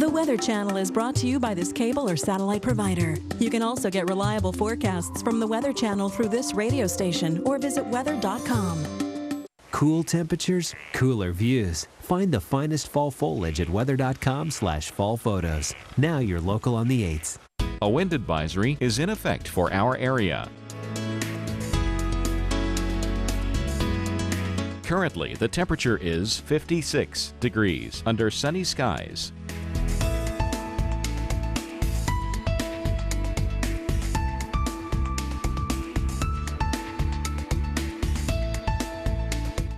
The Weather Channel is brought to you by this cable or satellite provider. You can also get reliable forecasts from the Weather Channel through this radio station or visit weather.com. Cool temperatures, cooler views. Find the finest fall foliage at weather.com/fall photos. Now you're local on the 8s. A wind advisory is in effect for our area. Currently, the temperature is 56 degrees under sunny skies.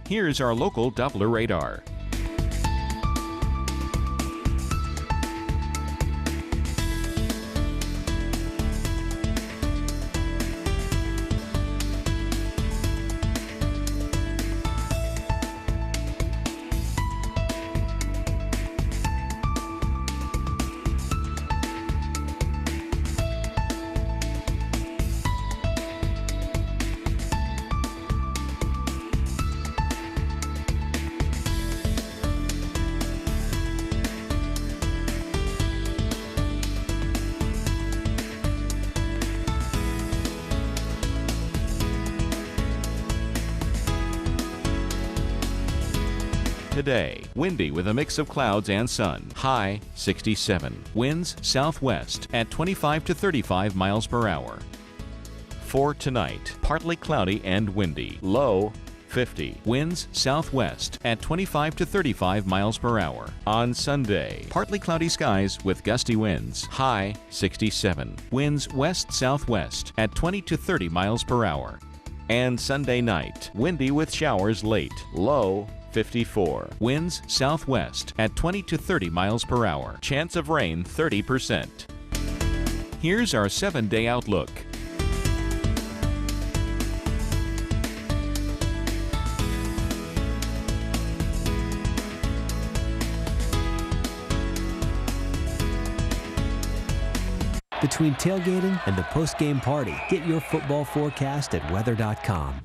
Here's our local Doppler radar. Today, windy with a mix of clouds and sun. High 67. Winds southwest at 25 to 35 miles per hour. For tonight, partly cloudy and windy. Low 50. Winds southwest at 25 to 35 miles per hour. On Sunday, partly cloudy skies with gusty winds. High 67. Winds west-southwest at 20 to 30 miles per hour. And Sunday night, windy with showers late. Low 54. Winds southwest at 20 to 30 miles per hour. Chance of rain 30%. Here's our 7-day outlook. Between tailgating and the post-game party, get your football forecast at weather.com.